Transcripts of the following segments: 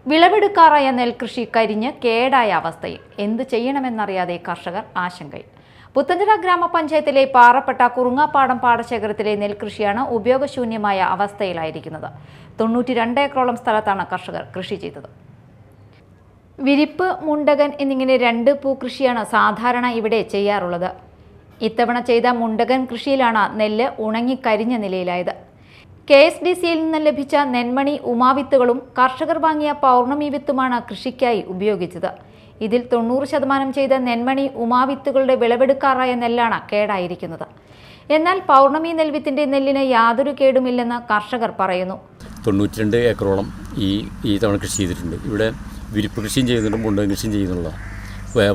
വിളവെടുക്കാറായ നെൽകൃഷി കരിഞ്ഞ് കേടായ അവസ്ഥയിൽ എന്ത് ചെയ്യണമെന്നറിയാതെ കർഷകർ ആശങ്കയിൽ. പുത്തഞ്ചിറ ഗ്രാമപഞ്ചായത്തിലെ പാറപ്പെട്ട കുറുങ്ങാപ്പാടം പാടശേഖരത്തിലെ നെൽകൃഷിയാണ് ഉപയോഗശൂന്യമായ അവസ്ഥയിലായിരിക്കുന്നത്. 92 ഏക്കറോളം സ്ഥലത്താണ് കർഷകർ കൃഷി ചെയ്തത്. വിരിപ്പ്, മുണ്ടകൻ എന്നിങ്ങനെ 2 പൂക്കൃഷിയാണ് സാധാരണ ഇവിടെ ചെയ്യാറുള്ളത്. ഇത്തവണ ചെയ്ത മുണ്ടകൻ കൃഷിയിലാണ് നെല്ല് ഉണങ്ങിക്കരിഞ്ഞ നിലയിലായത്. KSDCയിൽ നിന്ന് ലഭിച്ച നെന്മണി ഉമാവിത്തുകളും കർഷകർ വാങ്ങിയ പൗർണമി വിത്തുമാണ് കൃഷിക്കായി ഉപയോഗിച്ചത്. ഇതിൽ 90% ചെയ്ത നെന്മണി ഉമാവിത്തുകളുടെ വിളവെടുക്കാറായ നെല്ലാണ് കേടായിരിക്കുന്നത്. എന്നാൽ പൗർണമി നെൽവിത്തിന്റെ നെല്ലിന് യാതൊരു കേടുമില്ലെന്ന് കർഷകർ പറയുന്നു. 92 ഏക്കറോളം ഈ തവണ കൃഷി ചെയ്തിട്ടുണ്ട്. ഇവിടെ വിരിപ്പ് കൃഷിയും ചെയ്യുന്നുണ്ട്, മുണ്ടകൻ കൃഷിയും ചെയ്യുന്നുള്ളതാണ്.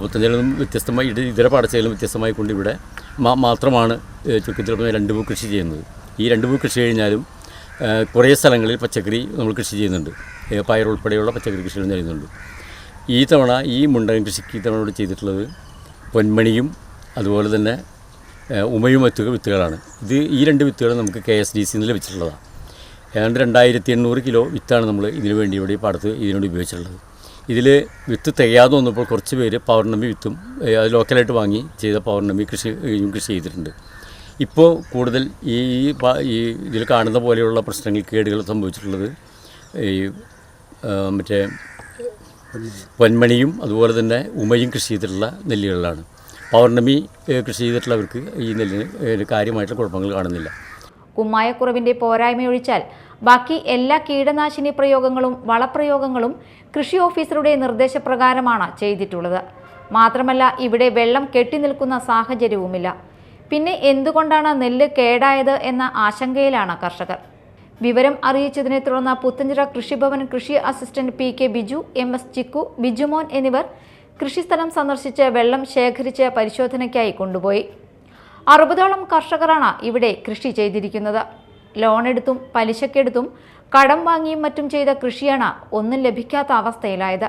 പുത്തഞ്ചിറയിൽ നിന്നും വ്യത്യസ്തമായി ഇതര പാടശേഖരം വ്യത്യസ്തമായി കൊണ്ട് ഇവിടെ മാത്രമാണ് ചുരുക്കത്തിൽ 2 പൂ കൃഷി ചെയ്യുന്നത്. ഈ 2 പൂ കൃഷി കഴിഞ്ഞാലും കുറേ സ്ഥലങ്ങളിൽ പച്ചക്കറി നമ്മൾ കൃഷി ചെയ്യുന്നുണ്ട്. പയർ ഉൾപ്പെടെയുള്ള പച്ചക്കറി കൃഷികൾ ചെയ്യുന്നുണ്ട്. ഈ തവണ ഈ മുണ്ടകൻ കൃഷിക്ക് തവണ ചെയ്തിട്ടുള്ളത് പൊന്മണിയും അതുപോലെ തന്നെ ഉമയും വിത്തുകളാണ്. ഈ 2 വിത്തുകൾ നമുക്ക് KSDCയിൽ നിന്ന് ലഭിച്ചിട്ടുള്ളതാണ്. ഏതാണ്ട് 2800 കിലോ വിത്താണ് നമ്മൾ ഇതിനു വേണ്ടി ഇവിടെ ഈ പാടത്ത് ഇതിനോട് ഉപയോഗിച്ചിട്ടുള്ളത്. ഇതിൽ വിത്ത് തികയാതെ വന്നപ്പോൾ കുറച്ച് പേര് പൗർണമി വിത്തും അത് ലോക്കലായിട്ട് വാങ്ങി ചെയ്ത പൗർണമി കൃഷി ചെയ്തിട്ടുണ്ട്. ഇപ്പോൾ കൂടുതൽ ഈ ഇതിൽ കാണുന്ന പോലെയുള്ള പ്രശ്നങ്ങൾ, കേടുകൾ സംഭവിച്ചിട്ടുള്ളത് ഈ മറ്റേ പൊന്മണിയും അതുപോലെ തന്നെ ഉമയും കൃഷി ചെയ്തിട്ടുള്ള നെല്ലുകളിലാണ്. പൗർണമി കൃഷി ചെയ്തിട്ടുള്ളവർക്ക് ഈ നെല്ലിന് കാര്യമായിട്ടുള്ള കുഴപ്പങ്ങൾ കാണുന്നില്ല. കുമ്മായക്കുറവിൻ്റെ പോരായ്മയൊഴിച്ചാൽ ബാക്കി എല്ലാ കീടനാശിനി പ്രയോഗങ്ങളും വളപ്രയോഗങ്ങളും കൃഷി ഓഫീസറുടെ നിർദ്ദേശപ്രകാരമാണ് ചെയ്തിട്ടുള്ളത്. മാത്രമല്ല ഇവിടെ വെള്ളം കെട്ടിനിൽക്കുന്ന സാഹചര്യവുമില്ല. പിന്നെ എന്തുകൊണ്ടാണ് നെല്ല് കേടായത് എന്ന ആശങ്കയിലാണ് കർഷകർ. വിവരം അറിയിച്ചതിനെ തുടർന്ന് പുത്തഞ്ചിറ കൃഷിഭവൻ കൃഷി assistant PK Biju, MS Chikku, Bijumon എന്നിവർ കൃഷിസ്ഥലം സന്ദർശിച്ച് വെള്ളം ശേഖരിച്ച് പരിശോധനയ്ക്കായി കൊണ്ടുപോയി. 60ഓളം കർഷകരാണ് ഇവിടെ കൃഷി ചെയ്തിരിക്കുന്നത്. ലോണെടുത്തും പലിശക്കെടുത്തും കടം വാങ്ങിയും മറ്റും ചെയ്ത കൃഷിയാണ് ഒന്നും ലഭിക്കാത്ത അവസ്ഥയിലായത്.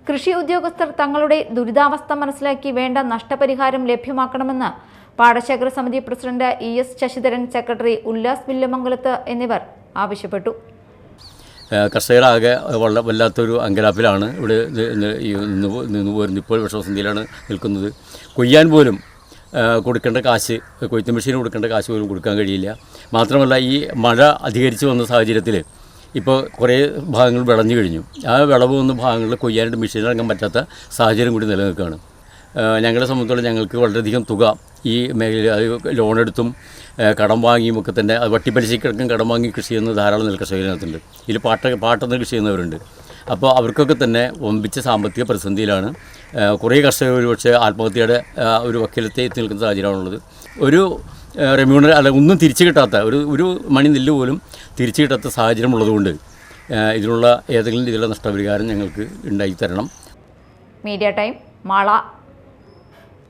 കൃഷി ഉദ്യോഗസ്ഥർ തങ്ങളുടെ ദുരിതാവസ്ഥ മനസ്സിലാക്കി വേണ്ട നഷ്ടപരിഹാരം ലഭ്യമാക്കണമെന്ന് പാടശേഖര സമിതി president ES Sasidharan, secretary Ullas വില്ലമംഗലത്ത് എന്നിവർ ആവശ്യപ്പെട്ടു. കർഷകരാകെ വല്ലാത്തൊരു അങ്കലാപ്പിലാണ് ഇവിടെ ഇപ്പോൾ വിഷമസന്ധിയിലാണ് നിൽക്കുന്നത്. കൊയ്യാൻ പോലും കൊടുക്കേണ്ട കാശ്, കൊയ്ത്ത് മെഷീന് കൊടുക്കേണ്ട കാശ് പോലും കൊടുക്കാൻ കഴിയില്ല. മാത്രമല്ല ഈ മഴ അധികരിച്ച് വന്ന സാഹചര്യത്തിൽ ഇപ്പോൾ കുറേ ഭാഗങ്ങൾ വിളഞ്ഞു കഴിഞ്ഞു. ആ വിളവ് വന്ന ഭാഗങ്ങളിൽ കൊയ്യാനായിട്ട് മെഷീൻ ഇറങ്ങാൻ പറ്റാത്ത സാഹചര്യം കൂടി നിലനിൽക്കുകയാണ്. ഞങ്ങളെ സംബന്ധിച്ചോളം ഞങ്ങൾക്ക് വളരെയധികം തുക ഈ മേഖലയിൽ അത് ലോണെടുത്തും കടം വാങ്ങിയും ഒക്കെ തന്നെ അത് വട്ടിപ്പലിശയ്ക്കടക്കം കടം വാങ്ങി കൃഷി ചെയ്യുന്ന ധാരാളം നെൽകർഷകരകത്തുണ്ട്. ഇതിൽ പാട്ടത്തിന് കൃഷി ചെയ്യുന്നവരുണ്ട്. അപ്പോൾ അവർക്കൊക്കെ തന്നെ വമ്പിച്ച സാമ്പത്തിക പ്രതിസന്ധിയിലാണ്. കുറേ കർഷകർ ഒരുപക്ഷെ ആത്മഹത്യയുടെ ഒരു വക്കീലത്തെ എത്തി നിൽക്കുന്ന സാഹചര്യമാണുള്ളത്. ഒരു റെമ്യൂണർ അല്ല ഒന്നും തിരിച്ചു കിട്ടാത്ത ഒരു മണി നെല്ല് പോലും തിരിച്ചു കിട്ടാത്ത സാഹചര്യം ഉള്ളതുകൊണ്ട് ഇതിനുള്ള ഏതെങ്കിലും രീതിയിലുള്ള നഷ്ടപരിഹാരം ഞങ്ങൾക്ക് ഉണ്ടാക്കി തരണം. Media time, Mala.